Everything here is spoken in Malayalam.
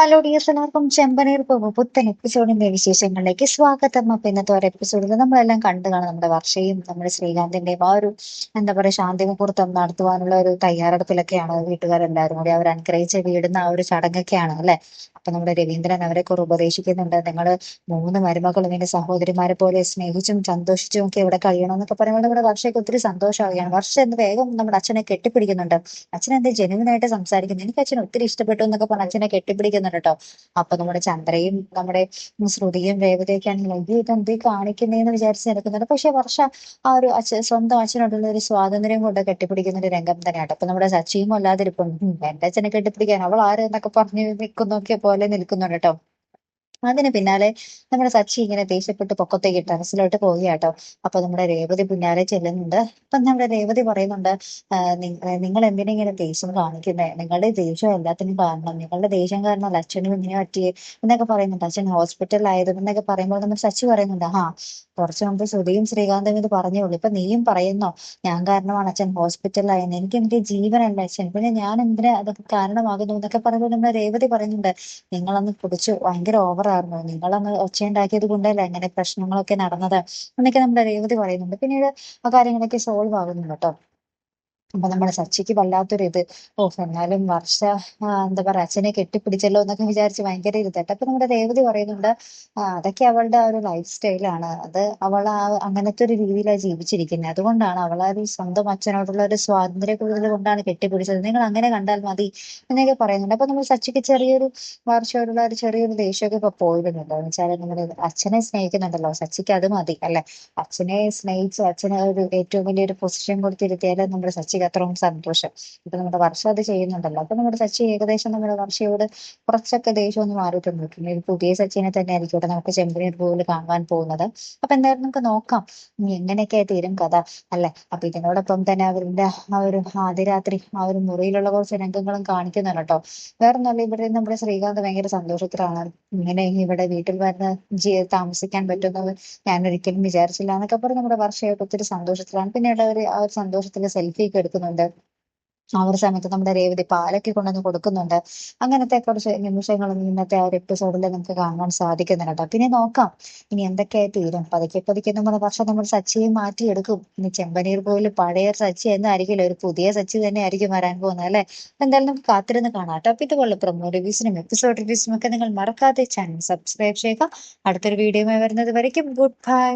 ഹലോ ഡിയേഴ്സ്, എല്ലാവർക്കും ചെമ്പനീർ പൂവ് പുത്തൻ എപ്പിസോഡിന്റെ വിശേഷങ്ങളിലേക്ക് സ്വാഗതം. അപ്പൊ ഇന്നത്തെ ഒരു എപ്പിസോഡിൽ നമ്മളെല്ലാം കണ്ടു കാണാം നമ്മുടെ വർഷയും നമ്മുടെ ശ്രീകാന്തിന്റെയും ആ ഒരു എന്താ പറയുക ശാന്തി മുഹൂർത്തം നടത്തുവാനുള്ള ഒരു തയ്യാറെടുപ്പിലൊക്കെയാണ് വീട്ടുകാരെല്ലാവരും കൂടി അവർ അനുഗ്രഹിച്ച് വീടുന്ന ആ ഒരു ചടങ്ങൊക്കെയാണ് അല്ലെ. അപ്പൊ നമ്മുടെ രവീന്ദ്രൻ അവരെ കുറെ ഉപദേശിക്കുന്നുണ്ട്. നിങ്ങൾ മൂന്ന് മരുമക്കളും എന്റെ സഹോദരിമാരെ പോലെ സ്നേഹിച്ചും സന്തോഷിച്ചും ഒക്കെ ഇവിടെ കഴിയണം എന്നൊക്കെ പറയുമ്പോൾ നമ്മുടെ വർഷയ്ക്ക് ഒത്തിരി സന്തോഷമാവുകയാണ്. വർഷ എന്ന് വേഗം നമ്മുടെ അച്ഛനെ കെട്ടിപ്പിടിക്കുന്നുണ്ട്. അച്ഛൻ എന്താ ജെനുവിനായിട്ട് സംസാരിക്കുന്നത്, എനിക്ക് അച്ഛൻ ഒത്തിരി ഇഷ്ടപ്പെട്ടു എന്നൊക്കെ പറഞ്ഞ് അച്ഛനെ കെട്ടിപ്പിടിക്കുന്നുണ്ട് കേട്ടോ. അപ്പൊ നമ്മുടെ ചന്ദ്രയും നമ്മുടെ ശ്രുതിയും രേവതിയൊക്കെ ആണെങ്കിൽ അയ്യോ ഇതെന്തീ കാണിക്കുന്നേന്ന് വിചാരിച്ച് നിൽക്കുന്നുണ്ട്. പക്ഷെ വർഷ ആ ഒരു സ്വന്തം അച്ഛനോടുള്ള ഒരു സ്വാതന്ത്ര്യം കൊണ്ട് കെട്ടിപ്പിടിക്കുന്ന ഒരു രംഗം തന്നെയാണ്. അപ്പൊ നമ്മുടെ സച്ചിയും അല്ലാതിരിപ്പം എന്റെ അച്ഛനെ കെട്ടിപ്പിടിക്കാൻ അവൾ ആര് എന്നൊക്കെ പറഞ്ഞു നിൽക്കുന്നൊക്കെ പോലെ നിൽക്കുന്നുണ്ട് കേട്ടോ. അതിന് പിന്നാലെ നമ്മുടെ സച്ചി ഇങ്ങനെ ദേഷ്യപ്പെട്ട് പൊക്കത്തേക്ക് ടെറസിലോട്ട് പോവുകയാട്ടോ. അപ്പൊ നമ്മുടെ രേവതി പിന്നാലെ ചെല്ലുന്നുണ്ട്. അപ്പൊ നമ്മുടെ രേവതി പറയുന്നുണ്ട്, നിങ്ങൾ എന്തിനാ ഇങ്ങനെ ദേഷ്യം കാണിക്കുന്നത്, നിങ്ങളുടെ ദേഷ്യം എല്ലാത്തിനും കാരണം, നിങ്ങളുടെ ദേഷ്യം കാരണം അച്ഛനും ഇങ്ങനെ പറ്റിയേ എന്നൊക്കെ പറയുന്നുണ്ട്. അച്ഛൻ ഹോസ്പിറ്റലിലായത് എന്നൊക്കെ പറയുമ്പോൾ നമ്മുടെ സച്ചി പറയുന്നുണ്ട്, കുറച്ചു മുമ്പ് ശ്രുതിയും ശ്രീകാന്തും ഇത് പറഞ്ഞോളൂ, ഇപ്പൊ നീയും പറയുന്നോ ഞാൻ കാരണമാണ് അച്ഛൻ ഹോസ്പിറ്റലിലായെന്ന്, എനിക്ക് എന്റെ ജീവനല്ല അച്ഛൻ, പിന്നെ ഞാൻ എന്തിനാ അതൊക്കെ കാരണമാകുന്നു എന്നൊക്കെ പറയുമ്പോൾ നമ്മുടെ രേവതി പറയുന്നുണ്ട്, നിങ്ങളന്ന് കുടിച്ചു ഭയങ്കര ഓവറായിരുന്നു, നിങ്ങളന്ന് ഒച്ചയുണ്ടാക്കിയത് കൊണ്ടല്ലേ അങ്ങനെ പ്രശ്നങ്ങളൊക്കെ നടന്നത് എന്നൊക്കെ നമ്മുടെ രേവതി പറയുന്നുണ്ട്. പിന്നീട് ആ കാര്യങ്ങളൊക്കെ സോൾവ് ആകുന്നുണ്ട് കേട്ടോ. അപ്പൊ നമ്മുടെ സച്ചിക്ക് വല്ലാത്തൊരു ഇത്, എന്നാലും വർഷ എന്താ പറയാ അച്ഛനെ കെട്ടിപ്പിടിച്ചല്ലോ എന്നൊക്കെ വിചാരിച്ച് ഭയങ്കര ഇരുത്തട്ടെ. അപ്പൊ നമ്മുടെ രേവതി പറയുന്നുണ്ട്, അതൊക്കെ അവളുടെ ആ ഒരു ലൈഫ് സ്റ്റൈലാണ്, അത് അവൾ ആ അങ്ങനത്തെ ഒരു രീതിയിലാണ് ജീവിച്ചിരിക്കുന്നത്, അതുകൊണ്ടാണ് അവൾ ആ ഒരു സ്വന്തം അച്ഛനോടുള്ള ഒരു സ്വാതന്ത്ര്യ കൂടുതൽ കൊണ്ടാണ് കെട്ടിപ്പിടിച്ചത്, നിങ്ങൾ അങ്ങനെ കണ്ടാൽ മതി എന്നൊക്കെ പറയുന്നുണ്ട്. അപ്പൊ നമ്മൾ സച്ചിക്ക് ചെറിയൊരു വർഷയോടുള്ള ഒരു ചെറിയൊരു ദേഷ്യമൊക്കെ ഇപ്പൊ പോയിരുന്നുണ്ടോ എന്ന് വെച്ചാൽ നമ്മുടെ അച്ഛനെ സ്നേഹിക്കുന്നുണ്ടല്ലോ, സച്ചിക്ക് അത് മതി അല്ലെ. അച്ഛനെ സ്നേഹിച്ച് അച്ഛനെ ഒരു ഏറ്റവും വലിയൊരു പൊസിഷൻ കൊടുത്തിരുത്തിയാൽ നമ്മുടെ സച്ചിക്ക് അത്രയും സന്തോഷം. ഇപ്പൊ നമ്മുടെ വർഷ അത് ചെയ്യുന്നുണ്ടല്ലോ. അപ്പൊ നമ്മുടെ സച്ചി ഏകദേശം നമ്മുടെ വർഷയോട് കുറച്ചൊക്കെ ദേഷ്യം ഒന്ന് മാറിയിട്ടുണ്ട്. പിന്നെ ഒരു പുതിയ സച്ചിനെ തന്നെ ആയിരിക്കും ഇവിടെ നമുക്ക് ചെമ്പനീർ പൂവിൽ കാണാൻ പോകുന്നത്. അപ്പൊ എന്തായാലും നമുക്ക് നോക്കാം ഇനി എങ്ങനെയൊക്കെ തീരും കഥ അല്ലെ. അപ്പൊ ഇതിനോടൊപ്പം തന്നെ അവരുടെ ആ ഒരു ആദ്യ രാത്രി ആ ഒരു മുറിയിലുള്ള കുറച്ച് രംഗങ്ങളും കാണിക്കുന്നുണ്ട് കേട്ടോ. വേറൊന്നുമല്ല, ഇവിടെ നമ്മുടെ ശ്രീകാന്ത് ഭയങ്കര സന്തോഷത്തിലാണ്. ഇങ്ങനെ ഇവിടെ വീട്ടിൽ വന്ന് താമസിക്കാൻ പറ്റുന്നത് ഞാൻ ഒരിക്കലും വിചാരിച്ചില്ല എന്നൊക്കെ പറഞ്ഞ് നമ്മുടെ വർഷയായിട്ട് ഒത്തിരി സന്തോഷത്തിലാണ്. പിന്നീട് അവർ ആ ഒരു സന്തോഷത്തിന്റെ സെൽഫി ഒക്കെ എടുക്കുന്നുണ്ട്. ആ ഒരു സമയത്ത് നമ്മുടെ രേവതി പാലൊക്കെ കൊണ്ടുവന്ന് കൊടുക്കുന്നുണ്ട്. അങ്ങനത്തെ കുറച്ച് നിമിഷങ്ങളും ഇന്നത്തെ ആ ഒരു എപ്പിസോഡിൽ നമുക്ക് കാണാൻ സാധിക്കുന്നുണ്ട് കേട്ടോ. പിന്നെ നോക്കാം ഇനി എന്തൊക്കെയായി തീരും. പതുക്കെ പതുക്കെ നമ്മുടെ വർഷം നമ്മൾ സച്ചിയെ മാറ്റിയെടുക്കും. ഇനി ചെമ്പനീർ പോലും പഴയ സച്ചി എന്നായിരിക്കില്ല, ഒരു പുതിയ സച്ചി തന്നെ ആയിരിക്കും വരാൻ പോകുന്നത് അല്ലെ. എന്തായാലും നമുക്ക് കാത്തിരുന്ന് കാണാം കേട്ടോ. അപ്പൊ ഇതുപോലെ പ്രൊമോ റിവ്യൂസിനും എപ്പിസോഡ് റിവ്യൂസിനും ഒക്കെ നിങ്ങൾ മറക്കാതെ ചാനൽ സബ്സ്ക്രൈബ് ചെയ്യുക. അടുത്തൊരു വീഡിയോ വരുന്നത് വരയ്ക്കും ഗുഡ് ബൈ.